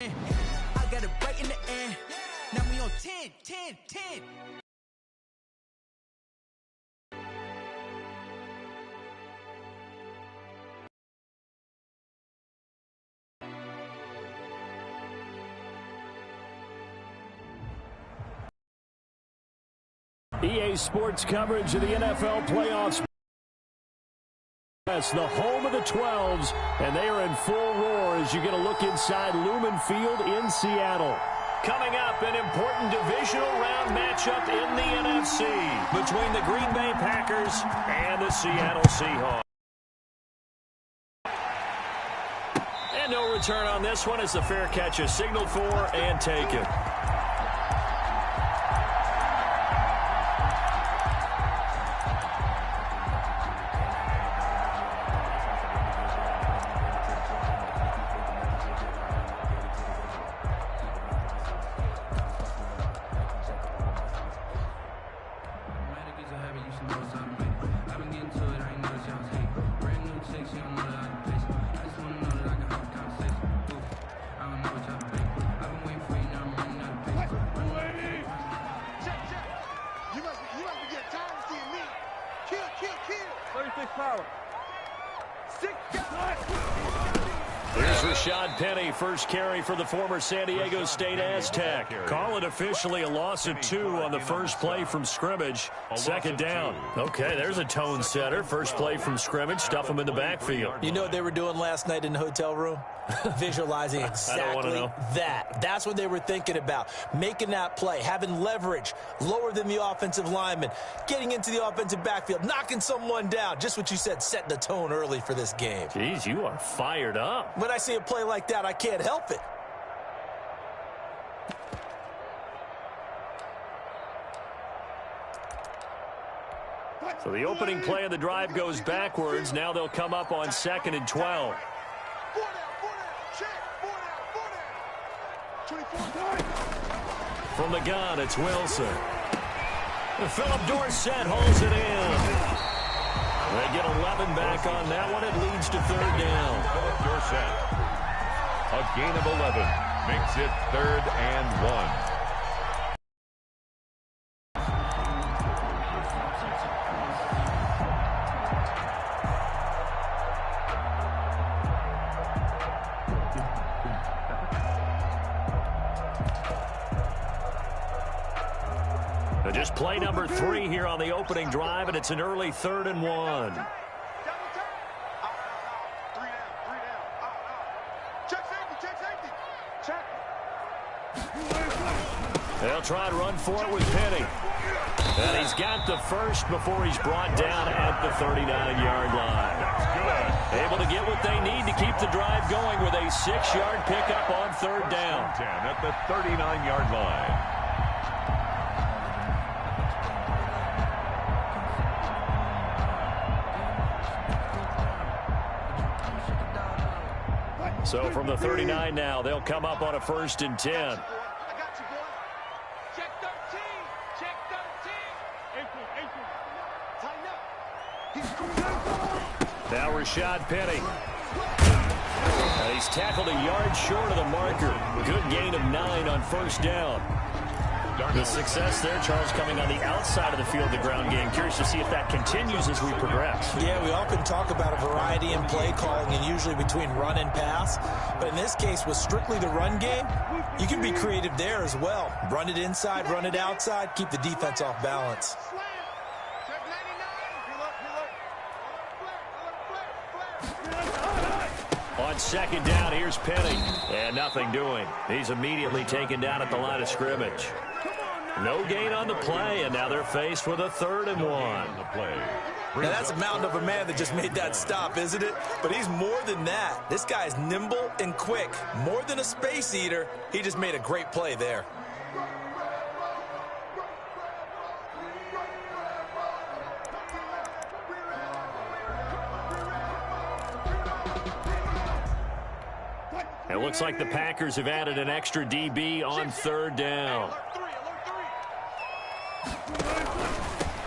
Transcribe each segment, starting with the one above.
I got it right in the end. Now we on 10, 10, 10. EA Sports coverage of the NFL playoffs. That's the home of the 12s, and they are in full roar as you get a look inside Lumen Field in Seattle. Coming up, an important divisional round matchup in the NFC between the Green Bay Packers and the Seattle Seahawks. And no return on this one as the fair catch is signaled for and taken. First carry for the former San Diego State Aztec. Call it officially a loss of 2 on the first play from scrimmage. Second down. Okay, there's a tone setter. First play from scrimmage. Stuff them in the backfield. You know what they were doing last night in the hotel room? Visualizing exactly that. That's what they were thinking about. Making that play, having leverage, lower than the offensive lineman, getting into the offensive backfield, knocking someone down. Just what you said, setting the tone early for this game. Jeez, you are fired up. When I see a play like that, I can't help it. So the opening play of the drive goes backwards. Now they'll come up on 2nd and 12. From the gun, it's Wilson. And Philip Dorsett holds it in. They get 11 back on that one. It leads to 3rd down. Philip Dorsett, a gain of 11, makes it 3rd and 1. Just play number 3 here on the opening drive, and it's an early 3rd and 1. They'll try and run for it with Penny. And he's got the first before he's brought down at the 39-yard line. Able to get what they need to keep the drive going with a 6-yard pickup on 3rd down. At the 39-yard line. So from the 39 now, they'll come up on a 1st and 10. I got you, boy. Check 13. Check 13. Tighten up. Now Rashad Penny. And he's tackled a yard short of the marker. Good gain of 9 on 1st down. The success there, Charles, coming on the outside of the field, the ground game. Curious to see if that continues as we progress. Yeah, we often talk about a variety in play calling and usually between run and pass. But in this case, with strictly the run game, you can be creative there as well. Run it inside, run it outside, keep the defense off balance. On 2nd down, here's Penny. And nothing doing. He's immediately taken down at the line of scrimmage. No gain on the play, and now they're faced with a 3rd and 1. Now that's a mountain of a man that just made that stop, isn't it? But he's more than that. This guy's nimble and quick. More than a space eater. He just made a great play there. It looks like the Packers have added an extra DB on 3rd down.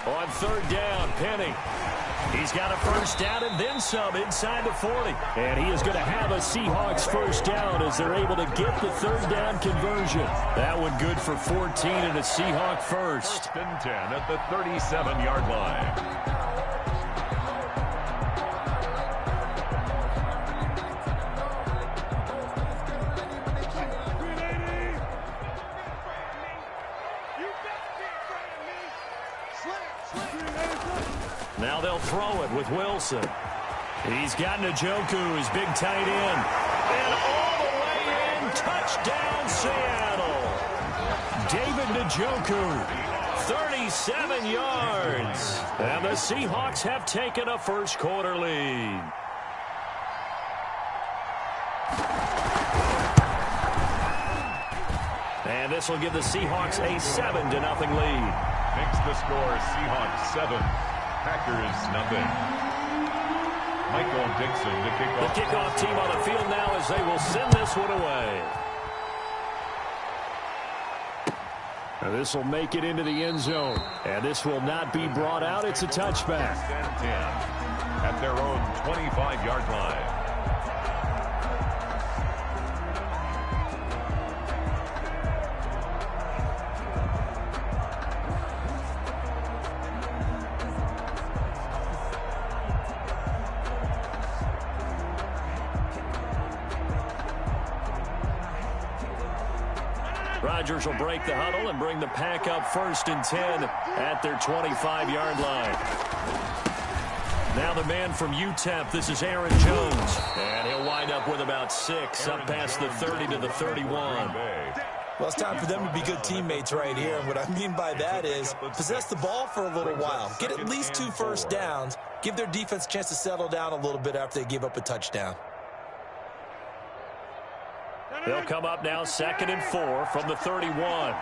On 3rd down, Penny. He's got a first down and then some inside the 40. And he is going to have a Seahawks first down as they're able to get the third down conversion. That one good for 14 and a Seahawk first. 1st and 10 at the 37-yard line. Now they'll throw it with Wilson. He's got Njoku, his big tight end. And all the way in, touchdown Seattle. David Njoku, 37 yards. And the Seahawks have taken a first quarter lead. And this will give the Seahawks a 7-0 lead. Makes the score Seahawks 7. Packers nothing. Michael Dixon to kick off. The kickoff team on the field now as they will send this one away. And this will make it into the end zone. And this will not be brought out. It's a touchback. 1st and 10 at their own 25-yard line. Rodgers will break the huddle and bring the pack up 1st and 10 at their 25-yard line. Now the man from UTEP, this is Aaron Jones. And he'll wind up with about 6 up past the 30 to the 31. Well, it's time for them to be good teammates right here. And what I mean by that is possess the ball for a little while. Get at least 2 first downs. Give their defense a chance to settle down a little bit after they give up a touchdown. They'll come up now 2nd and 4 from the 31.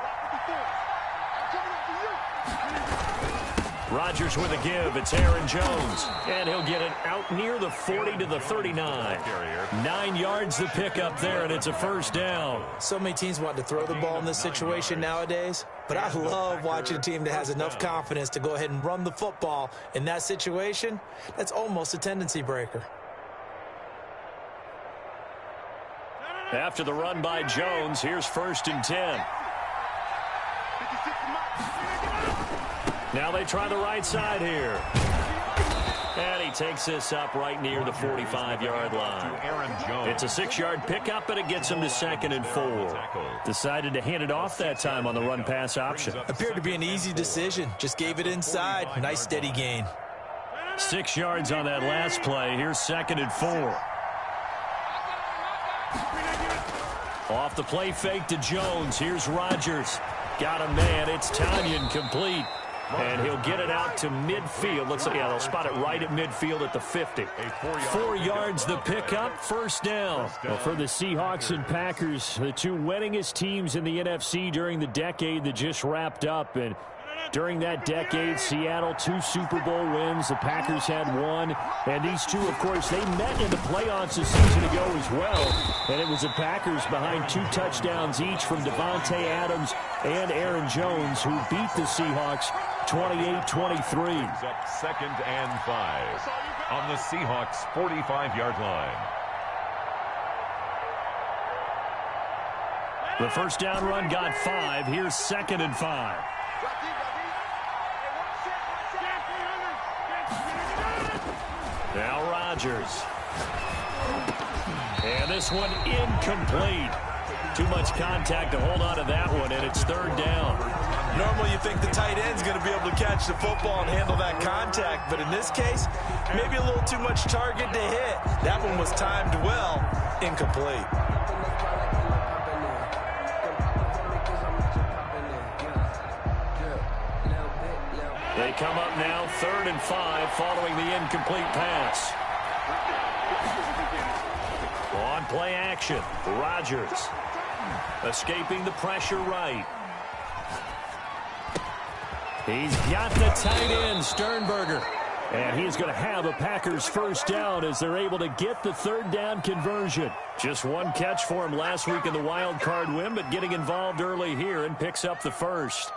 Rodgers with a give. It's Aaron Jones. And he'll get it out near the 40 to the 39. 9 yards the pick up there, and it's a first down. So many teams want to throw the ball in this situation nowadays. But I love watching a team that has enough confidence to go ahead and run the football. In that situation, that's almost a tendency breaker. After the run by Jones, here's 1st and 10. Now they try the right side here. And he takes this up right near the 45-yard line. It's a 6-yard pickup, and it gets him to 2nd and 4. Decided to hand it off that time on the run-pass option. Appeared to be an easy decision. Just gave it inside. Nice steady gain. 6 yards on that last play. Here's 2nd and 4. Off the play fake to Jones. Here's Rodgers. Got a man. It's Tanyan complete. And he'll get it out to midfield. Looks like, yeah, they'll spot it right at midfield at the 50. 4 yards the pickup, first down. Well, for the Seahawks and Packers, the 2 winningest teams in the NFC during the decade that just wrapped up. And during that decade, Seattle 2 Super Bowl wins. The Packers had 1. And these 2, of course, they met in the playoffs a season ago as well. And it was the Packers behind 2 touchdowns each from Devontae Adams and Aaron Jones, who beat the Seahawks 28-23. Up 2nd and 5 on the Seahawks 45-yard line. The first down run got 5. Here's 2nd and 5. Now Rodgers. And this one incomplete. Too much contact to hold on to that one, and it's 3rd down. Normally you think the tight end's going to be able to catch the football and handle that contact, but in this case, maybe a little too much target to hit. That one was timed well, incomplete. They come up now 3rd and 5 following the incomplete pass. On play action, Rodgers escaping the pressure right. He's got the tight end, Sternberger. And he's going to have a Packers first down as they're able to get the 3rd down conversion. Just 1 catch for him last week in the wild card win, but getting involved early here and picks up the first.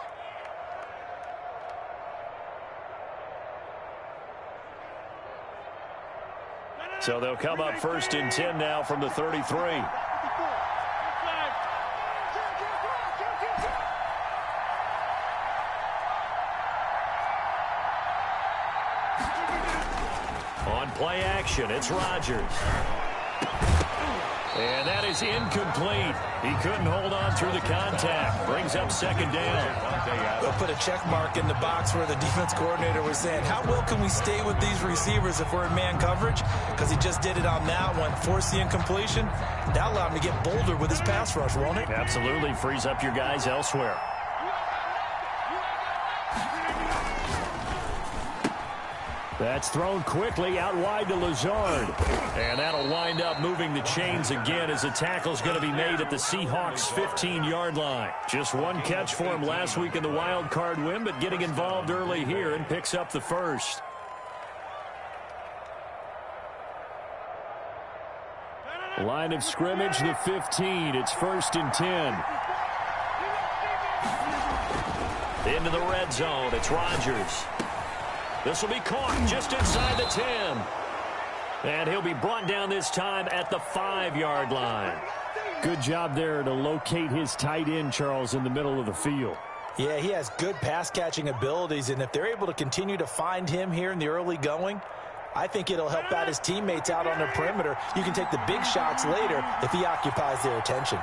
So they'll come up 1st and 10 now from the 33. On play action, it's Rodgers. And that is incomplete. He couldn't hold on through the contact. Brings up 2nd down. They'll put a check mark in the box where the defense coordinator was saying, how well can we stay with these receivers if we're in man coverage? Because he just did it on that one, forced the incompletion. That allowed him to get bolder with his pass rush, won't it? Absolutely. Frees up your guys elsewhere. That's thrown quickly out wide to Lazard. And that'll wind up moving the chains again as the tackle's going to be made at the Seahawks' 15-yard line. Just one catch for him last week in the wild card win, but getting involved early here and picks up the first. Line of scrimmage, the 15. It's 1st and 10. Into the red zone. It's Rodgers. This will be caught just inside the 10. And he'll be brought down this time at the 5-yard line. Good job there to locate his tight end, Charles, in the middle of the field. Yeah, he has good pass-catching abilities, and if they're able to continue to find him here in the early going, I think it'll help out his teammates out on the perimeter. You can take the big shots later if he occupies their attention.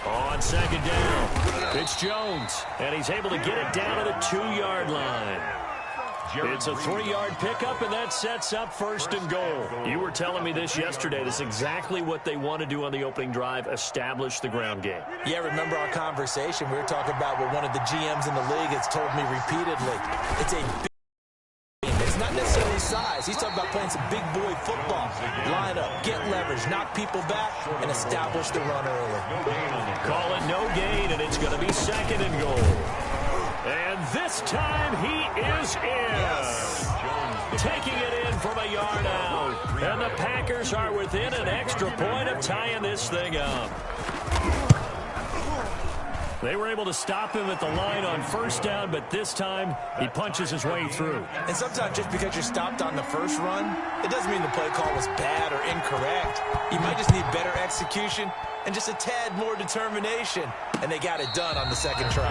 On 2nd down, it's Jones, and he's able to get it down to the 2-yard line. It's a 3-yard pickup, and that sets up 1st and goal. You were telling me this yesterday. This is exactly what they want to do on the opening drive, establish the ground game. Yeah, remember our conversation? We were talking about what one of the GMs in the league has told me repeatedly. It's a big game. It's not necessarily size. He's talking about playing some big boy football. Line up, get leverage, knock people back, and establish the run early. Call it no gain, and it's going to be 2nd and goal. And this time he is in. Yes. Taking it in from a yard out. And the Packers are within an extra point of tying this thing up. They were able to stop him at the line on 1st down, but this time he punches his way through. And sometimes just because you're stopped on the first run, it doesn't mean the play call was bad or incorrect. You might just need better execution and just a tad more determination. And they got it done on the 2nd try.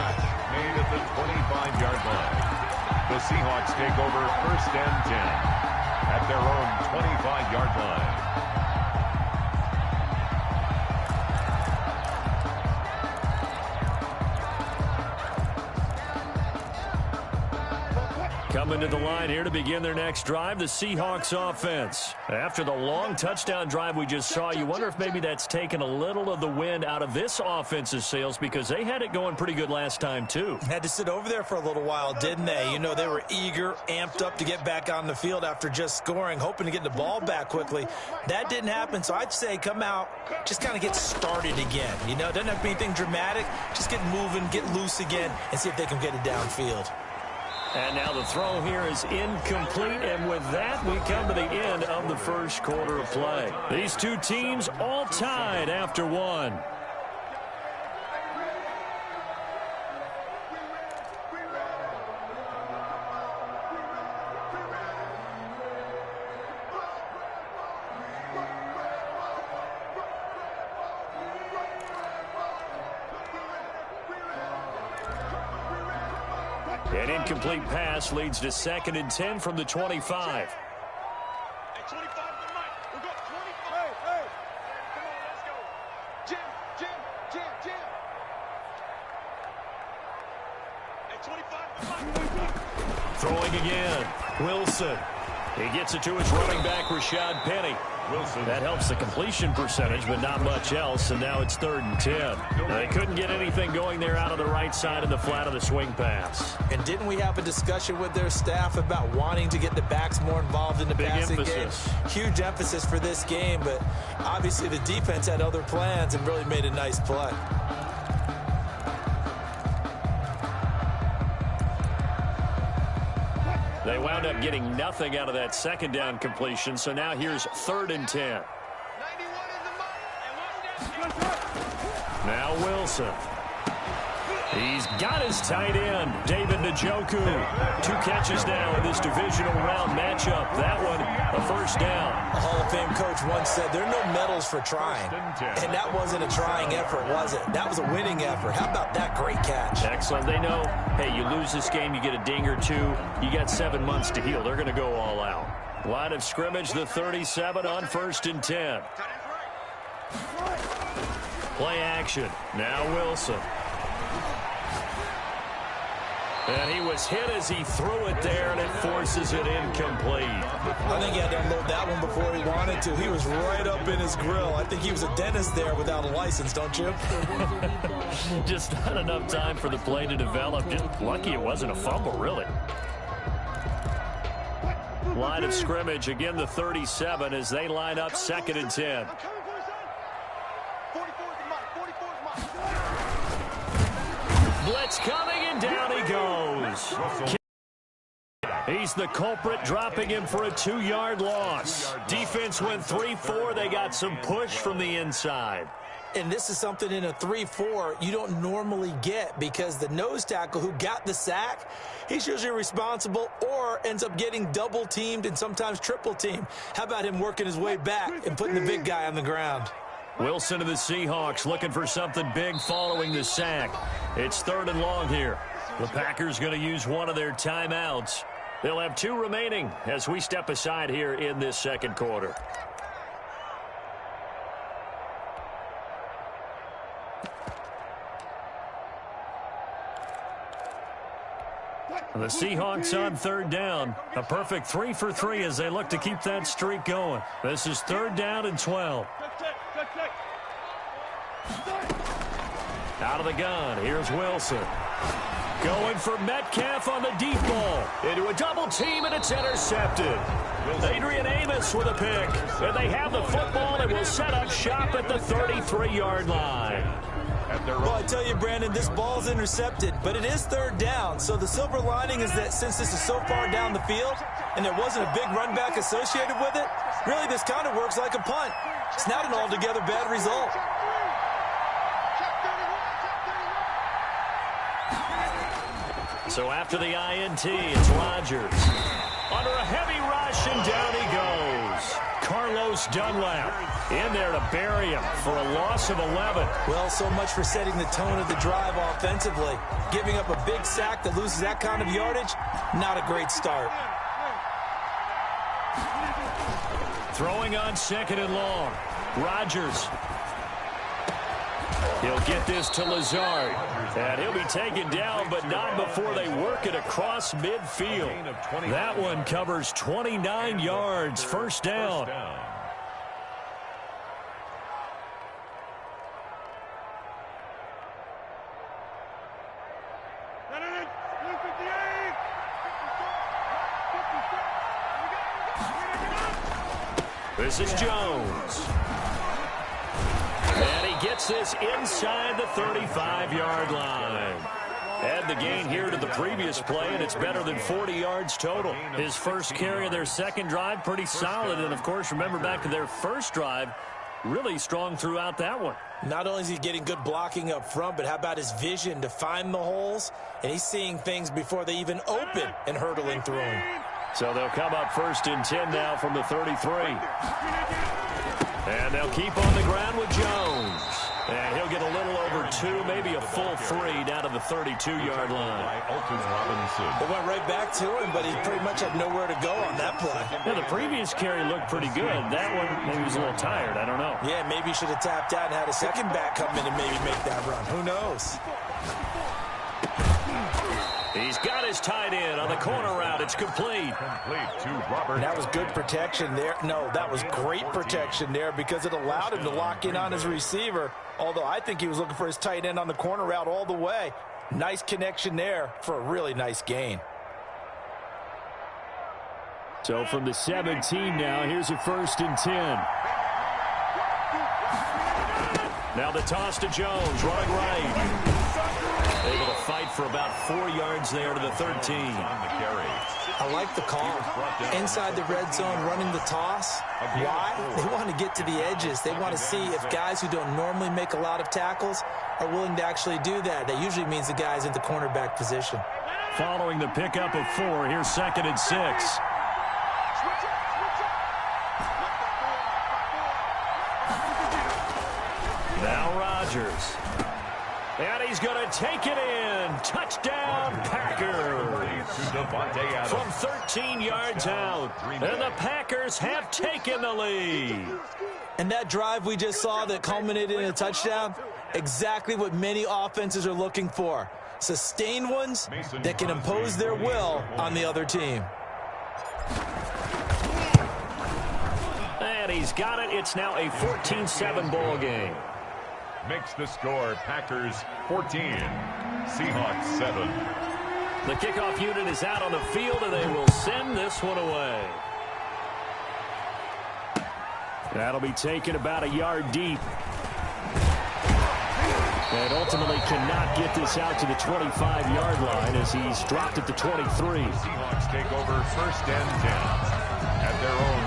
Made at the 25-yard line. The Seahawks take over 1st and 10 at their own 25-yard line. Coming to the line here to begin their next drive, the Seahawks offense. After the long touchdown drive we just saw, you wonder if maybe that's taken a little of the wind out of this offense's sails because they had it going pretty good last time too. Had to sit over there for a little while, didn't they? You know, they were eager, amped up to get back on the field after just scoring, hoping to get the ball back quickly. That didn't happen, so I'd say come out, just kind of get started again. You know, it doesn't have to be anything dramatic. Just get moving, get loose again, and see if they can get it downfield. And now the throw here is incomplete, and with that, we come to the end of the first quarter of play. These two teams all tied after one. An incomplete pass leads to 2nd and 10 from the 25. Hey, 25 to Mike. We got 25. Hey. Come on, let's go. Jim. Hey, 25 to Mike. Throwing again. Wilson. He gets it to his running back, Rashad Penny. Wilson. That helps the completion percentage, but not much else, and now it's 3rd and 10. They couldn't get anything going there out of the right side of the flat of the swing pass. And didn't we have a discussion with their staff about wanting to get the backs more involved in the passing game? Huge emphasis for this game, but obviously the defense had other plans and really made a nice play. They wound up getting nothing out of that 2nd down completion, so now here's 3rd and 10. 91 in the mark. And watch that. Now Wilson. He's got his tight end, David Njoku. 2 catches now in this divisional round matchup. That one, a first down. A Hall of Fame coach once said there are no medals for trying. And that wasn't a trying effort, was it? That was a winning effort. How about that great catch? Excellent. They know, hey, you lose this game, you get a ding or 2. You got 7 months to heal. They're going to go all out. Line of scrimmage, the 37 on 1st and 10. Play action. Now Wilson. And he was hit as he threw it there, and it forces it incomplete. I think he had to unload that one before he wanted to. He was right up in his grill. I think he was a dentist there without a license, don't you? Just not enough time for the play to develop. Just lucky it wasn't a fumble, really. Line of scrimmage, again the 37 as they line up 2nd and 10. Blitz coming, and down he goes. He's the culprit, dropping him for a 2-yard loss. Defense went 3-4. They got some push from the inside. And this is something in a 3-4 you don't normally get, because the nose tackle who got the sack, he's usually responsible or ends up getting double-teamed and sometimes triple-teamed. How about him working his way back and putting the big guy on the ground? Wilson of the Seahawks looking for something big following the sack. It's 3rd and long here. The Packers going to use one of their timeouts. They'll have 2 remaining as we step aside here in this 2nd quarter. The Seahawks on 3rd down. A perfect 3 for 3 as they look to keep that streak going. This is 3rd down and 12. Out of the gun, here's Wilson. Going for Metcalf on the deep ball. Into a double team, and it's intercepted. Adrian Amos with a pick. And they have the football and will set up shop at the 33-yard line. Well, I tell you, Brandon, this ball's intercepted, but it is 3rd down. So the silver lining is that since this is so far down the field and there wasn't a big run back associated with it, really this kind of works like a punt. It's not an altogether bad result. So after the INT, it's Rodgers. Under a heavy rush, and down he goes. Carlos Dunlap in there to bury him for a loss of 11. Well, so much for setting the tone of the drive offensively. Giving up a big sack that loses that kind of yardage, not a great start. Throwing on 2nd and long. Rodgers. He'll get this to Lazard. And he'll be taken down, but not before they work it across midfield. That one covers 29 yards. 1st down. This is Jones. And he gets this inside the 35-yard line. Add the gain here to the previous play, and it's better than 40 yards total. His first carry of their 2nd drive, pretty solid. And, of course, remember back to their 1st drive, really strong throughout that one. Not only is he getting good blocking up front, but how about his vision to find the holes? And he's seeing things before they even open and hurtling through them. So they'll come up 1st and 10 now from the 33. And they'll keep on the ground with Jones. And he'll get a little over 2, maybe a full 3 down to the 32-yard line. It went right back to him, but he pretty much had nowhere to go on that play. Yeah, the previous carry looked pretty good. That one, maybe he was a little tired. I don't know. Yeah, maybe he should have tapped out and had a second back come in and maybe make that run. Who knows? He's got his tight end on the corner route. It's complete. To Robert. That was good protection there. No, that was great protection there because it allowed him to lock in on his receiver. Although I think he was looking for his tight end on the corner route all the way. Nice connection there for a really nice gain. So from the 17 now, here's a 1st and 10. Now the toss to Jones, running right. Able to fight for about 4 yards there to the 13. I like the call. Inside the red zone, running the toss. Why? They want to get to the edges. They want to see if guys who don't normally make a lot of tackles are willing to actually do that. That usually means the guy's in the cornerback position. Following the pickup of 4, here's 2nd and 6. Now Rodgers. And he's going to take it in. Touchdown, Packers. From 13 yards out. And the Packers have taken the lead. And that drive we just saw that culminated in a touchdown, exactly what many offenses are looking for. Sustained ones that can impose their will on the other team. And he's got it. It's now a 14-7 ball game. Makes the score Packers 14, Seahawks 7. The kickoff unit is out on the field, and they will send this one away. That'll be taken about a yard deep. And ultimately cannot get this out to the 25-yard line as he's dropped at the 23. Seahawks take over 1st and 10 at their own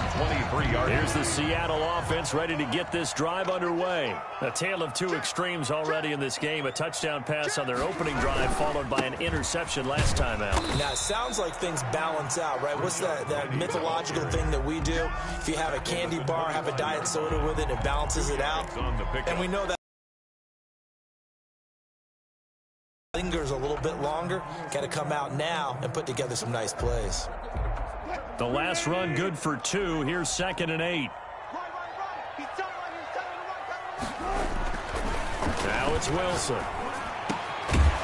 23-yard line. Here's the Seattle offense ready to get this drive underway. A tale of two extremes already in this game. A touchdown pass on their opening drive followed by an interception last time out. Now, it sounds like things balance out, right? What's that mythological thing that we do? If you have a candy bar, have a diet soda with it, it balances it out. And we know that lingers a little bit longer. Got to come out now and put together some nice plays. The last run good for 2. Here's 2nd and 8. Now it's Wilson.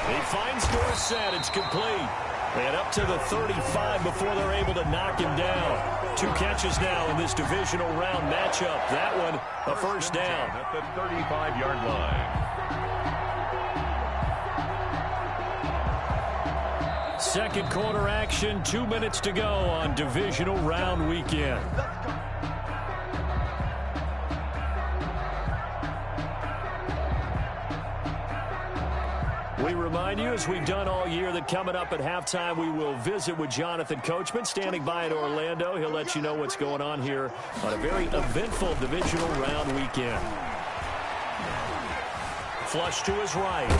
He finds Dorsett. It's complete. And up to the 35 before they're able to knock him down. 2 catches now in this divisional round matchup. That one a first down. At the 35-yard line. Second quarter action, 2 minutes to go on divisional round weekend. We remind you, as we've done all year, that coming up at halftime, we will visit with Jonathan Coachman, standing by in Orlando. He'll let you know what's going on here on a very eventful divisional round weekend. Flush to his right.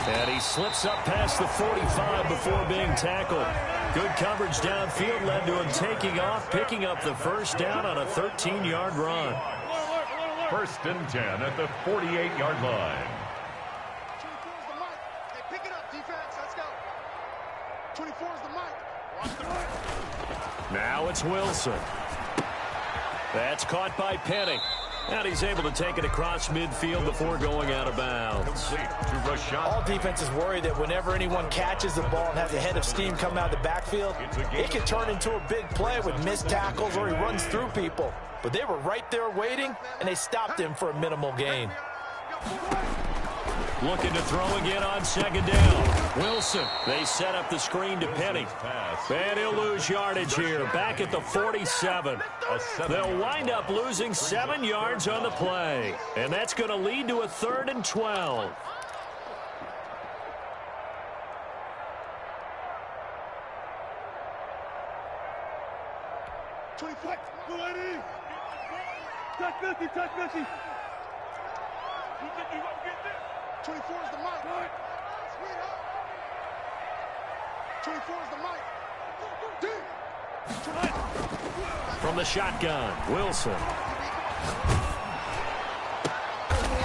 And he slips up past the 45 before being tackled. Good coverage downfield led to him taking off, picking up the first down on a 13-yard run. 1st and 10 at the 48-yard line. 24 is the mic. Hey, pick it up, defense. Let's go. 24 is the mic. Watch the right. Now it's Wilson. That's caught by Penny. And he's able to take it across midfield before going out of bounds. All defenses worry that whenever anyone catches the ball and has a head of steam coming out of the backfield, it can turn into a big play with missed tackles or he runs through people. But they were right there waiting, and they stopped him for a minimal gain. Looking to throw again on 2nd down. Wilson. They set up the screen to Penny. And he'll lose yardage here. Back at the 47. They'll wind up losing 7 yards on the play. And that's going to lead to a 3rd and 12. Touch 50. 24 is the mic. 24 is the mic. From the shotgun, Wilson.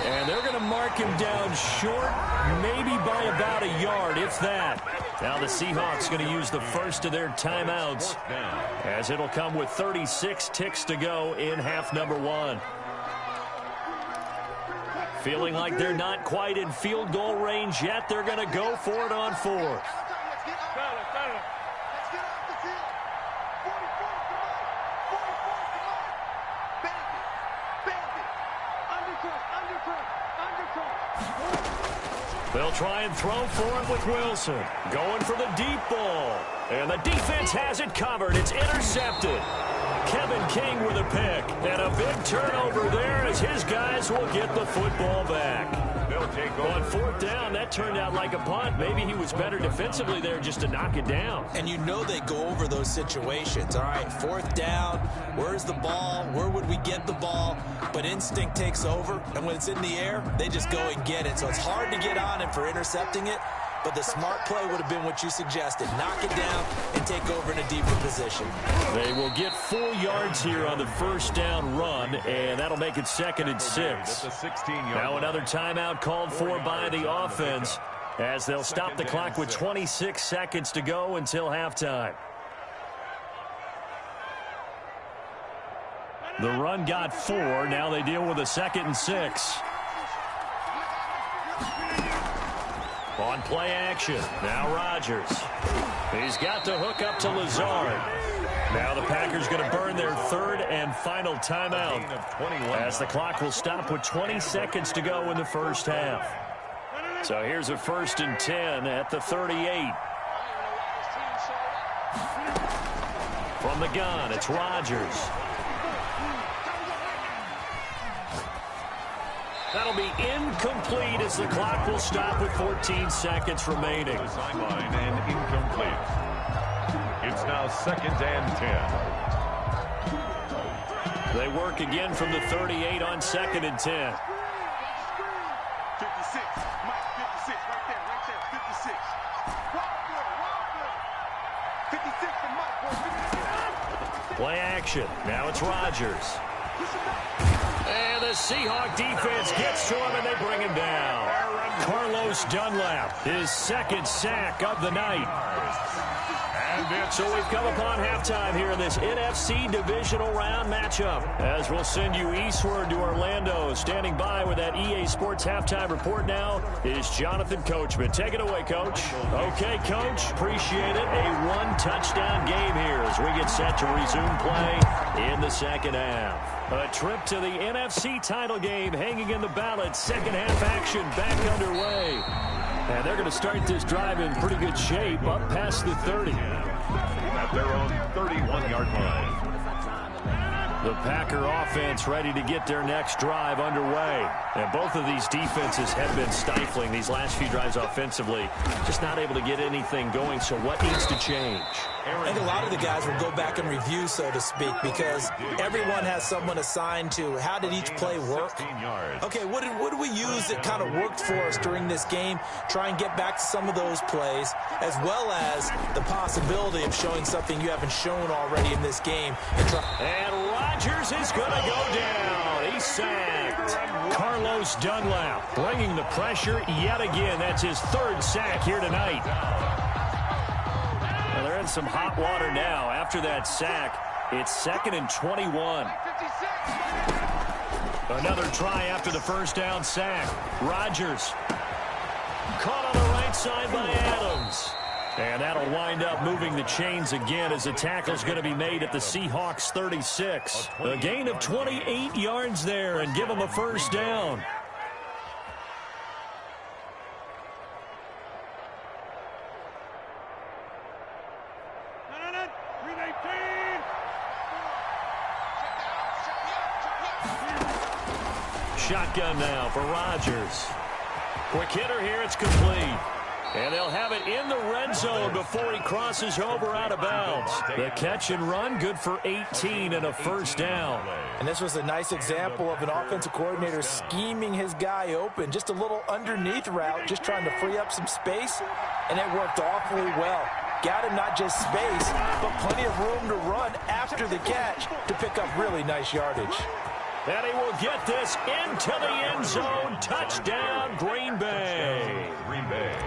And they're going to mark him down short, maybe by about a yard, if that. Now the Seahawks going to use the first of their timeouts, as it'll come with 36 ticks to go in half number 1. Feeling like they're not quite in field goal range yet, they're going to go for it on 4th. They'll try and throw for it with Wilson. Going for the deep ball. And the defense has it covered. It's intercepted. Kevin King with a pick. And a big turnover there as his guys will get the football back. They'll take On fourth down, that turned out like a punt. Maybe he was better defensively there just to knock it down. And you know they go over those situations. All right, fourth down, where's the ball? Where would we get the ball? But instinct takes over, and when it's in the air, they just go and get it. So it's hard to get on him for intercepting it, but the smart play would have been what you suggested. Knock it down and take over in a deeper position. They will get 4 yards here on the first down run, and that'll make it 2nd and 6. Now another timeout called for by the offense as they'll stop the clock with 26 seconds to go until halftime. The run got 4. Now they deal with a 2nd and 6. On play action, now Rodgers. He's got to hook up to Lazard. Now the Packers going to burn their 3rd and final timeout as the clock will stop with 20 seconds to go in the first half. So here's a 1st and 10 at the 38. From the gun, it's Rodgers. That'll be incomplete as the clock will stop with 14 seconds remaining. Sideline and incomplete. It's now 2nd and 10. They work again from the 38 on 2nd and 10. 56. Mike, 56. Right there. 56. Wild 56 for Mike. Play action. Now it's Rodgers. And the Seahawk defense gets to him, and they bring him down. Carlos Dunlap, his 2nd sack of the night. So we've come upon halftime here in this NFC divisional round matchup. As we'll send you eastward to Orlando. Standing by with that EA Sports halftime report now is Jonathan Coachman. Take it away, Coach. Okay, Coach. Appreciate it. A 1-touchdown game here as we get set to resume play in the 2nd half. A trip to the NFC title game hanging in the balance. 2nd half action back underway. And they're going to start this drive in pretty good shape up past the 30. At their own 31-yard line. The Packer offense ready to get their next drive underway. And both of these defenses have been stifling these last few drives offensively. Just not able to get anything going, so what needs to change? I think a lot of the guys will go back and review, so to speak, because everyone has someone assigned to how did each play work. Okay, what did we use that kind of worked for us during this game? Try and get back to some of those plays, as well as the possibility of showing something you haven't shown already in this game. And Rodgers is going to go down. He's sacked. Carlos Dunlap bringing the pressure yet again. That's his 3rd sack here tonight. Well, they're in some hot water now. After that sack, it's 2nd and 21. Another try after the first down sack. Rodgers caught on the right side by Adams. And that'll wind up moving the chains again as the tackle's going to be made at the Seahawks 36. A gain of 28 yards there and give them a first down. Shotgun now for Rodgers. Quick hitter here, it's complete. And they'll have it in the red zone before he crosses over out of bounds. The catch and run, good for 18 and a first down. And this was a nice example of an offensive coordinator scheming his guy open. Just a little underneath route, just trying to free up some space, and it worked awfully well. Got him not just space, but plenty of room to run after the catch to pick up really nice yardage. And he will get this into the end zone. Touchdown, Green Bay.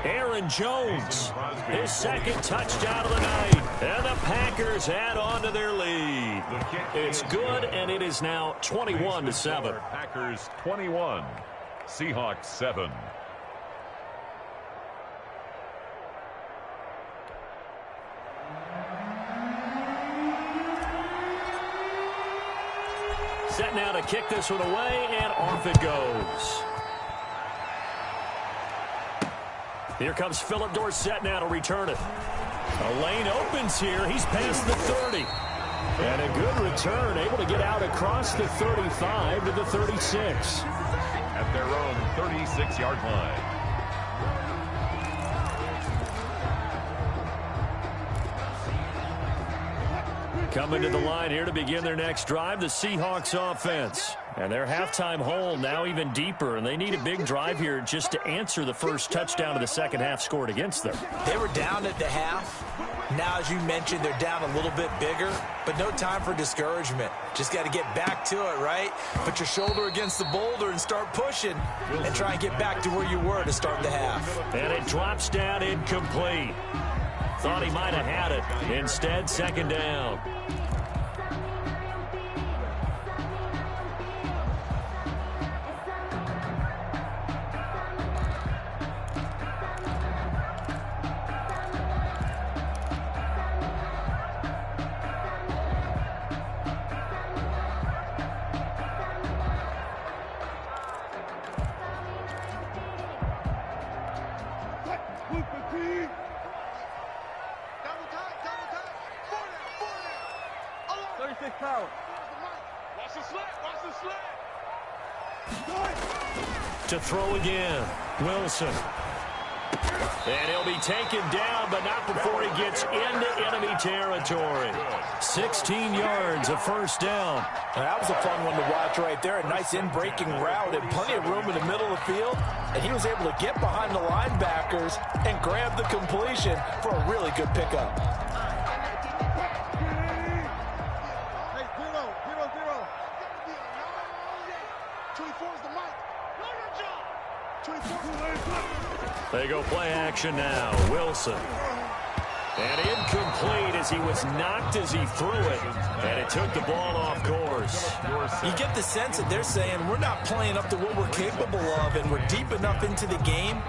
Aaron Jones, his 2nd touchdown of the night. And the Packers add on to their lead. It's good, and it is now 21-7. Packers 21, Seahawks 7. Set now to kick this one away, and off it goes. Here comes Philip Dorsett now to return it. A lane opens here. He's past the 30. And a good return, able to get out across the 35 to the 36. At their own 36-yard line. Coming to the line here to begin their next drive, the Seahawks offense. And their halftime hole now even deeper, and they need a big drive here just to answer the first touchdown of the second half scored against them. They were down at the half. Now, as you mentioned, they're down a little bit bigger, but no time for discouragement. Just got to get back to it, right? Put your shoulder against the boulder and start pushing and try and get back to where you were to start the half. And it drops down incomplete. Thought he might have had it. Instead, second down. To throw again, Wilson. And he'll be taken down, but not before he gets into enemy territory. 16 yards, a first down. That was a fun one to watch right there. A nice in-breaking route and plenty of room in the middle of the field. And he was able to get behind the linebackers and grab the completion for a really good pickup. They go play action now. Wilson. And incomplete as he was knocked as he threw it. And it took the ball off course. You get the sense that they're saying we're not playing up to what we're capable of, and we're deep enough into the game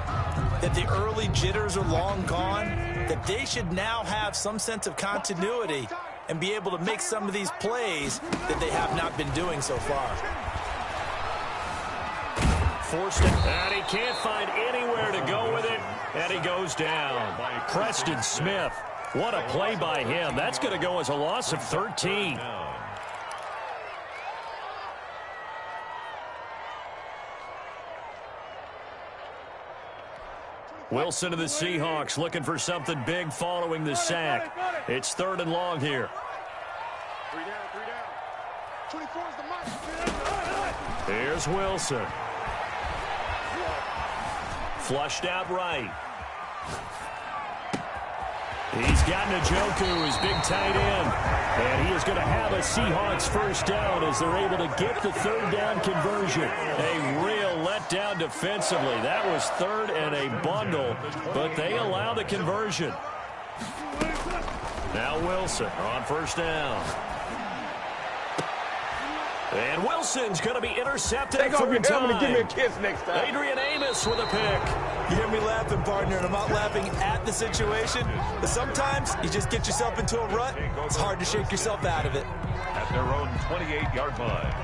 that the early jitters are long gone, that they should now have some sense of continuity and be able to make some of these plays that they have not been doing so far. Forced it, and he can't find anywhere to go with it, and he goes down. Preston Smith, what a play by him. That's going to go as a loss of 13. Wilson to the Seahawks looking for something big following the sack. It's 3rd and long here. 3 down, 3 down. 24 is the mark. Here's Wilson. Flushed out right. He's got Njoku, his big tight end. And he is going to have a Seahawks first down as they're able to get the 3rd down conversion. A real letdown defensively. That was 3rd and a bundle, but they allow the conversion. Now Wilson on first down. And Wilson's going to be intercepted. Take off your helmet and give me a kiss next time. Adrian Amos with a pick. You hear me laughing, partner, and I'm not laughing at the situation, but sometimes you just get yourself into a rut. It's hard to shake yourself out of it. At their own 28-yard line.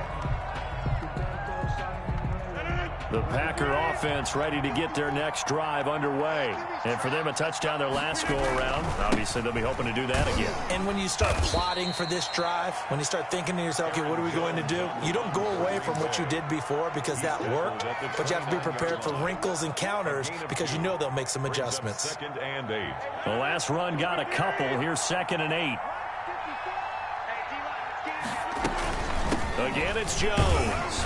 The Packer offense ready to get their next drive underway. And for them, a touchdown their last go-around. Obviously, they'll be hoping to do that again. And when you start plotting for this drive, when you start thinking to yourself, okay, what are we going to do? You don't go away from what you did before because that worked, but you have to be prepared for wrinkles and counters because you know they'll make some adjustments. 2nd and 8. The last run got a couple. Here's 2nd and 8. Again, it's Jones.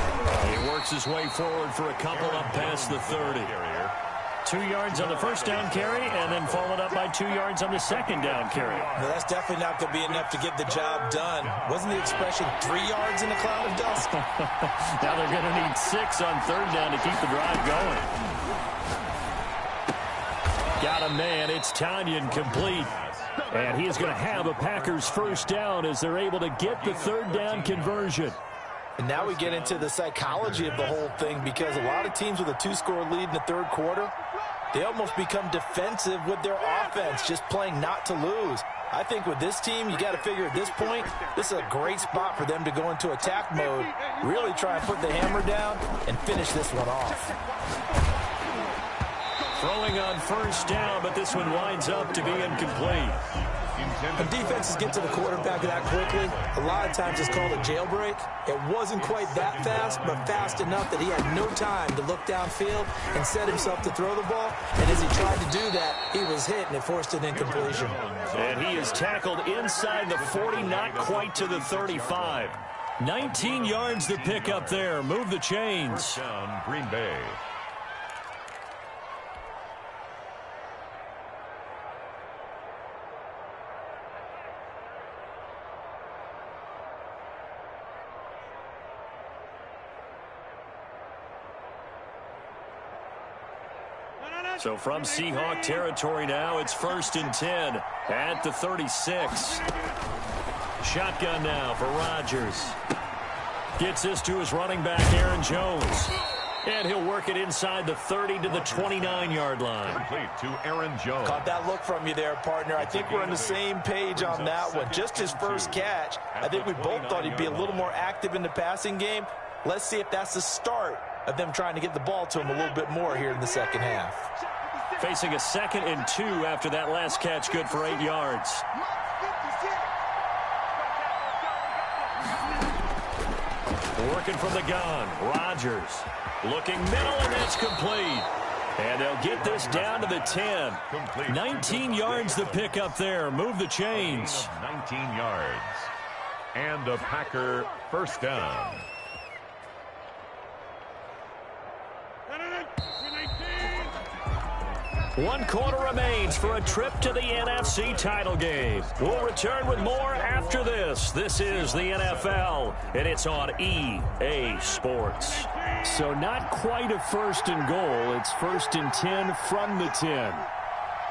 He works his way forward for a couple up past the 30. 2 yards on the first down carry, and then followed up by 2 yards on the second down carry. No, that's definitely not going to be enough to get the job done. Wasn't the expression 3 yards in a cloud of dust? Now they're going to need 6 on 3rd down to keep the drive going. Got a man. It's Tanyan complete. And he is going to have a Packers first down as they're able to get the 3rd down conversion. And now we get into the psychology of the whole thing because a lot of teams with a 2-score lead in the 3rd quarter, they almost become defensive with their offense, just playing not to lose. I think with this team, you got to figure at this point, this is a great spot for them to go into attack mode, really try and put the hammer down and finish this one off. Throwing on first down, but this one winds up to be incomplete. When defenses get to the quarterback that quickly, a lot of times it's called a jailbreak. It wasn't quite that fast, but fast enough that he had no time to look downfield and set himself to throw the ball. And as he tried to do that, he was hit, and it forced an incompletion. And he is tackled inside the 40, not quite to the 35. 19 yards to pick up there. Move the chains. First down, Green Bay. So from Seahawk territory now, it's 1st and 10 at the 36. Shotgun now for Rodgers. Gets this to his running back, Aaron Jones. And he'll work it inside the 30 to the 29-yard line. Complete to Aaron Jones. Caught that look from you there, partner. I think we're on the same page on that one. Just his first catch. I think we both thought he'd be a little more active in the passing game. Let's see if that's the start of them trying to get the ball to him a little bit more here in the second half. Facing a 2nd and 2 after that last catch, good for 8 yards. Working from the gun, Rodgers. Looking middle, and that's complete. And they'll get this down to the 10. 19 yards to pick up there. Move the chains. 19 yards. And a Packer first down. One quarter remains for a trip to the NFC title game. We'll return with more after this. This is the NFL, and it's on EA Sports. So not quite a 1st and goal. It's 1st and 10 from the 10.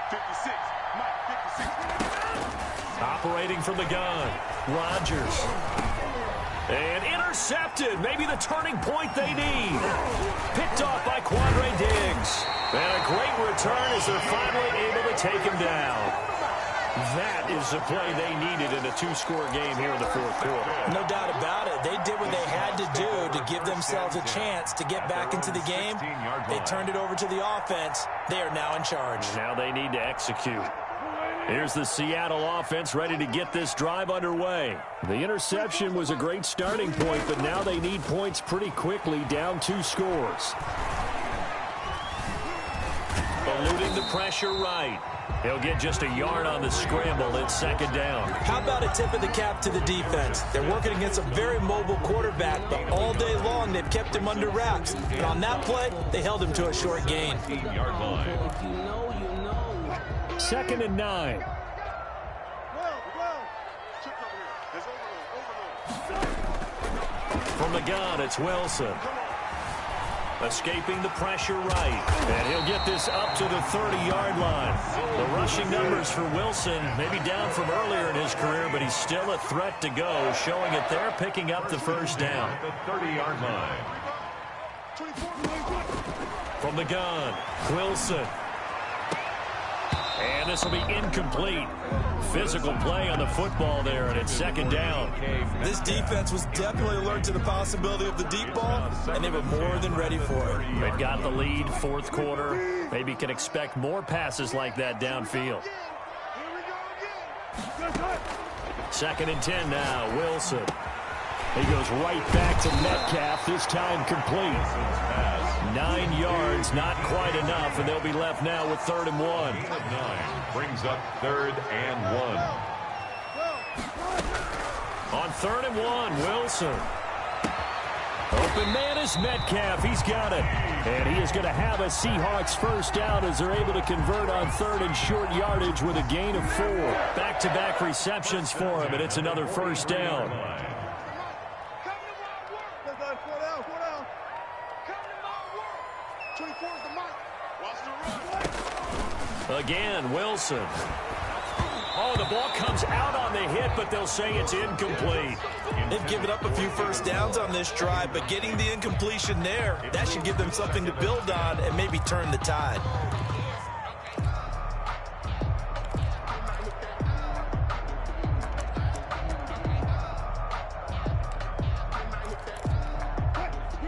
56. Mike, 56. Operating from the gun, Rodgers. And intercepted. Maybe the turning point they need. Picked off by Quandre Diggs. And a great return as they're finally able to take him down. That is the play they needed in a 2-score game here in the 4th quarter. No doubt about it. They did what they had to do to give themselves a chance to get back into the game. They turned it over to the offense. They are now in charge. Now they need to execute. Here's the Seattle offense ready to get this drive underway. The interception was a great starting point, but now they need points pretty quickly, down 2 scores. Eluding the pressure right. He'll get just a yard on the scramble. It's 2nd down. How about a tip of the cap to the defense? They're working against a very mobile quarterback, but all day long they've kept him under wraps. And on that play, they held him to a short gain. 15-yard line. 2nd and 9. From the gun, it's Wilson. Escaping the pressure right. And he'll get this up to the 30-yard line. The rushing numbers for Wilson maybe down from earlier in his career, but he's still a threat to go, showing it there, picking up the 1st down. The 30-yard line. From the gun, Wilson. And this will be incomplete. Physical play on the football there, and it's 2nd down. This defense was definitely alert to the possibility of the deep ball, and they were more than ready for it. They've got the lead, 4th quarter. Maybe can expect more passes like that downfield. 2nd and 10 now, Wilson. He goes right back to Metcalf, this time complete. 9 yards, not quite enough, and they'll be left now with 3rd and 1. 9 brings up 3rd and 1. On 3rd and 1, Wilson. Open man is Metcalf. He's got it. And he is going to have a Seahawks first down as they're able to convert on 3rd and short yardage with a gain of 4. Back-to-back receptions for him, and it's another 1st down. Again, Wilson. Oh, the ball comes out on the hit, but they'll say it's incomplete. They've given up a few first downs on this drive, but getting the incompletion there, that should give them something to build on and maybe turn the tide.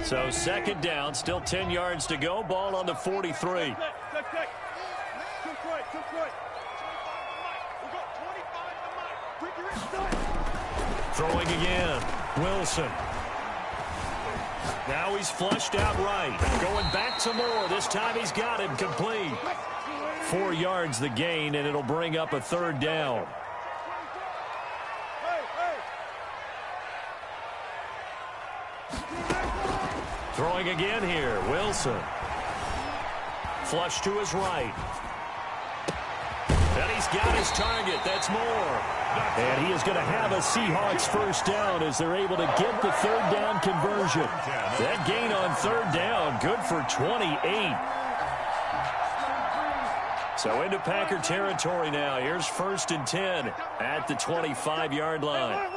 So 2nd down, still 10 yards to go. Ball on the 43. Throwing again. Wilson. Now he's flushed out right. Going back to Moore. This time he's got him complete. 4 yards the gain, and it'll bring up a third down. Throwing again here. Wilson. Flush to his right. And he's got his target. That's Moore. And he is going to have a Seahawks first down as they're able to get the third down conversion. That gain on third down, good for 28. So into Packer territory now. Here's 1st and 10 at the 25-yard line.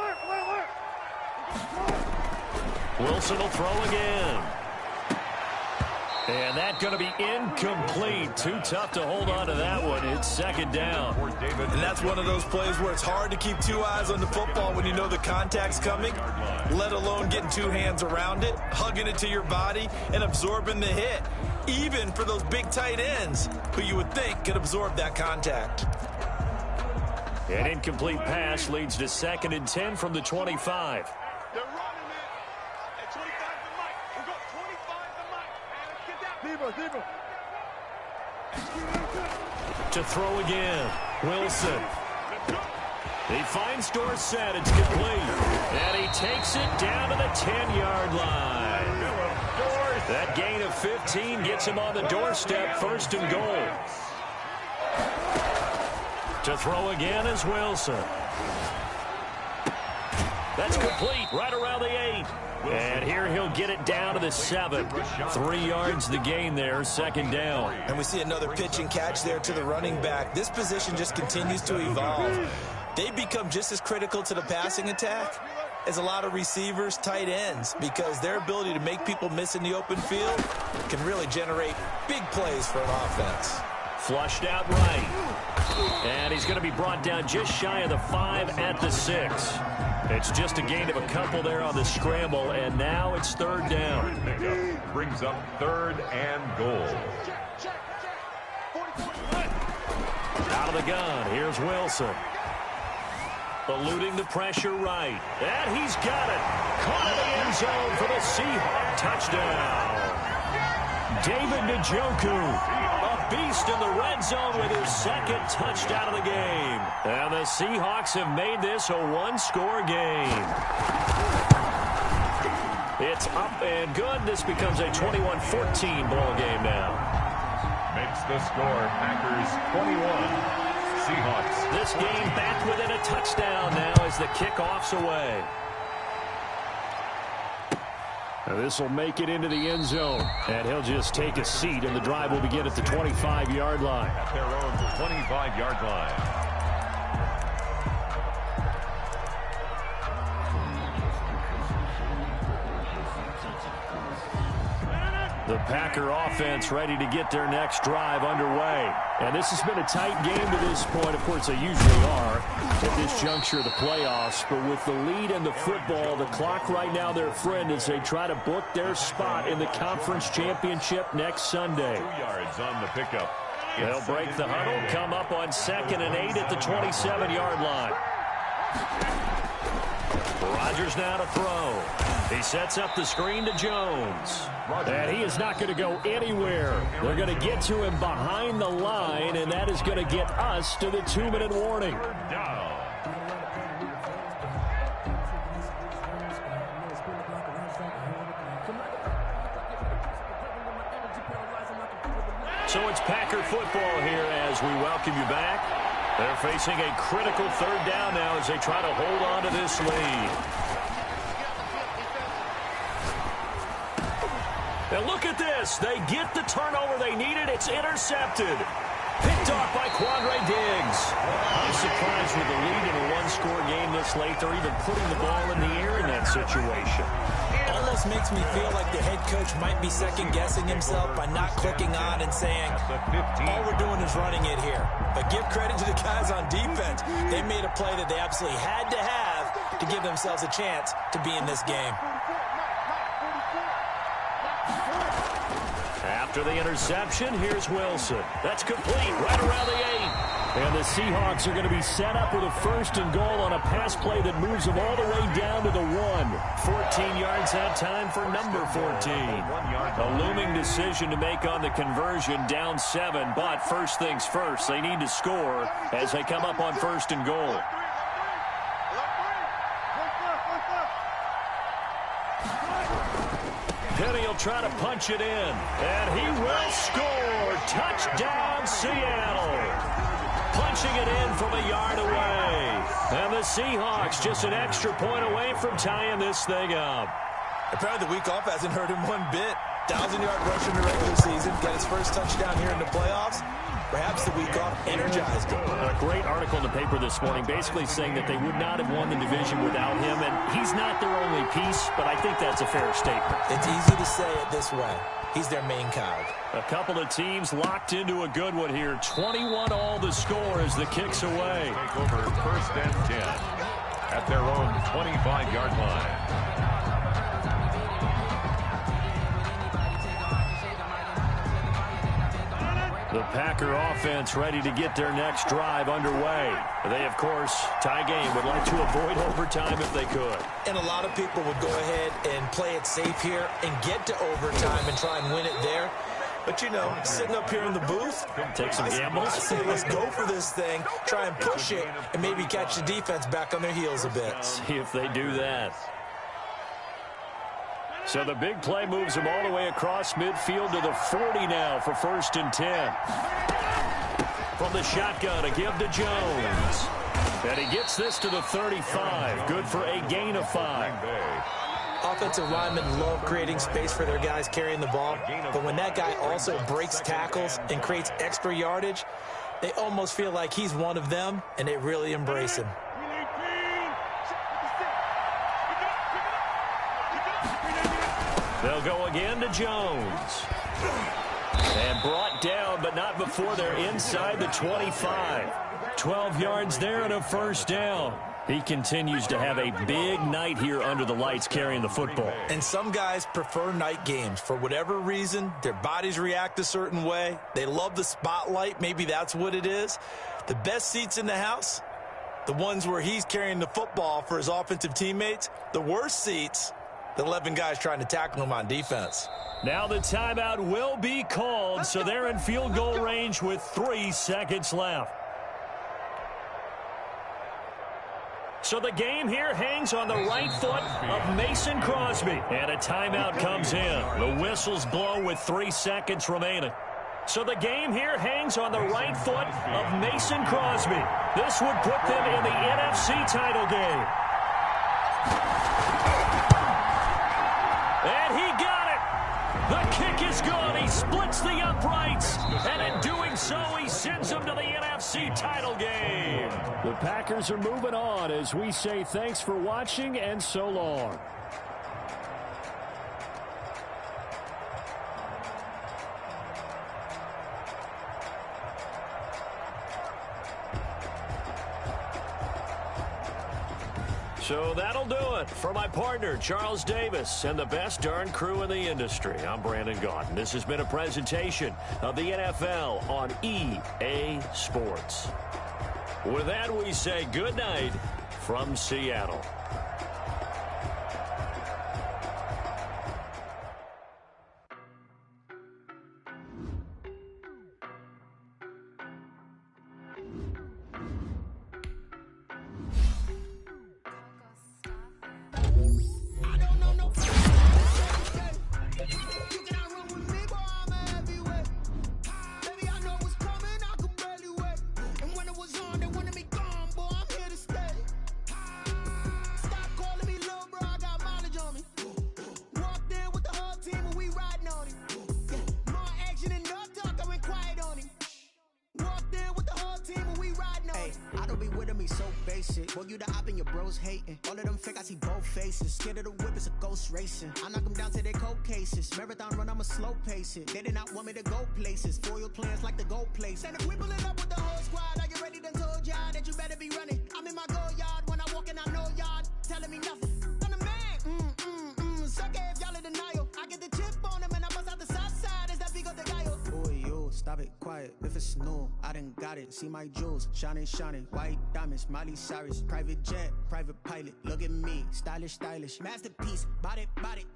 Wilson will throw again. And that's going to be incomplete. Too tough to hold on to that one. It's 2nd down. And that's one of those plays where it's hard to keep 2 eyes on the football when you know the contact's coming, let alone getting 2 hands around it, hugging it to your body, and absorbing the hit, even for those big tight ends who you would think could absorb that contact. An incomplete pass leads to 2nd and 10 from the 25. They're running it at 25 to Mike. We've got 25 to Mike. And get down. To throw again. Wilson. He finds Dorsett. It's complete. And he takes it down to the 10-yard line. That gain of 15 gets him on the doorstep. 1st and goal. To throw again is Wilson. That's complete right around the 8. And here he'll get it down to the 7. 3 yards the gain there, 2nd down. And we see another pitch and catch there to the running back. This position just continues to evolve. They become just as critical to the passing attack as a lot of receivers, tight ends, because their ability to make people miss in the open field can really generate big plays for an offense. Flushed out right. And he's going to be brought down just shy of the 5 at the 6. It's just a gain of a couple there on the scramble, and now it's 3rd down. Brings up 3rd and goal. Out of the gun, here's Wilson. Eluding the pressure right. And he's got it. Caught in the end zone for the Seahawks touchdown. David Njoku. Beast in the red zone with his 2nd touchdown of the game. And the Seahawks have made this a 1-score game. It's up and good. This becomes a 21-14 ball game now. Makes the score Packers 21. Seahawks. This game back within a touchdown now as the kickoff's away. Now this will make it into the end zone, and he'll just take a seat, and the drive will begin at the 25-yard line. At their own 25-yard line. The Packer offense ready to get their next drive underway. And this has been a tight game to this point. Of course, they usually are at this juncture of the playoffs. But with the lead in the football, the clock right now their friend as they try to book their spot in the conference championship next Sunday. 2 yards on the pickup. They'll break the huddle, come up on 2nd and 8 at the 27-yard line. Rodgers now to throw. He sets up the screen to Jones. And he is not going to go anywhere. They're going to get to him behind the line, and that is going to get us to the 2-minute warning. So it's Packer football here as we welcome you back. They're facing a critical 3rd down now as they try to hold on to this lead. And look at this. They get the turnover they needed. It's intercepted. Picked off by Quandre Diggs. I'm surprised with the lead in a 1-score game this late. They're even putting the ball in the air in that situation. Almost makes me feel like the head coach might be second-guessing himself by not clicking on and saying, all we're doing is running it here. But give credit to the guys on defense. They made a play that they absolutely had to have to give themselves a chance to be in this game. After the interception, here's Wilson. That's complete right around the 8. And the Seahawks are going to be set up with a 1st and goal on a pass play that moves them all the way down to the 1. 14 yards that time for number 14. A looming decision to make on the conversion, down 7. But first things first, they need to score as they come up on 1st and goal. Penny will try to punch it in. And he will score. Touchdown, Seattle. Punching it in from a yard away. And the Seahawks just an extra point away from tying this thing up. Apparently the week off hasn't hurt him one bit. 1,000-yard rush in the regular season. Got his first touchdown here in the playoffs. Perhaps the week off energized him. A great article in the paper this morning basically saying that they would not have won the division without him. And he's not their only piece, but I think that's a fair statement. It's easy to say it this way. He's their main cog. A couple of teams locked into a good one here. 21 all the score as the kick's away. Take over 1st and 10 at their own 25-yard line. The Packer offense ready to get their next drive underway. They, of course, tie game, would like to avoid overtime if they could. And a lot of people would go ahead and play it safe here and get to overtime and try and win it there. But, you know, sitting up here in the booth, take some gambles. I say let's go for this thing, try and push it, and maybe catch the defense back on their heels a bit. See if they do that. So the big play moves them all the way across midfield to the 40 now for 1st and 10. From the shotgun, a give to Jones. And he gets this to the 35. Good for a gain of 5. Offensive linemen love creating space for their guys carrying the ball, but when that guy also breaks tackles and creates extra yardage, they almost feel like he's one of them, and they really embrace him. They'll go again to Jones. And brought down, but not before they're inside the 25. 12 yards there and a 1st down. He continues to have a big night here under the lights carrying the football. And some guys prefer night games. For whatever reason, their bodies react a certain way. They love the spotlight. Maybe that's what it is. The best seats in the house, the ones where he's carrying the football for his offensive teammates. The worst seats, the 11 guys trying to tackle him on defense. Now the timeout will be called, so they're in field goal range with 3 seconds left. So the game here hangs on the right foot of Mason Crosby. And a timeout comes in. The whistles blow with 3 seconds remaining. So the game here hangs on the right foot of Mason Crosby. This would put them in the NFC title game. And he got it. The kick is good. He splits the uprights. And in doing so, he sends them to the NFC title game. The Packers are moving on as we say thanks for watching and so long. So that'll do it for my partner, Charles Davis, and the best darn crew in the industry. I'm Brandon Gaudin. This has been a presentation of the NFL on EA Sports. With that, we say good night from Seattle. Boy, you the op and your bros hating. All of them fake, I see both faces. Scared of the whip, it's a ghost racing. I knock them down to their cold cases. Marathon run, I'ma slow pace it. They did not want me to go places. Foil plans like the go place. And if we pulling up with the whole squad, I get ready to told y'all that you better be running. I'm in my go yard. When I walk in, I know y'all telling me nothing. I'm the man. Suck it if y'all in denial. I get the chip on them and I bust out the south side. Is that big of the guy? Boy, yo, stop it. it, quiet, if it's new, I done got it. See my jewels, shining, shining, white diamonds, Miley Cyrus, private jet, private pilot, look at me, stylish, stylish, masterpiece, body,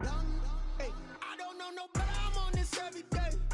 young, hey, I don't know no better, I'm on this every day.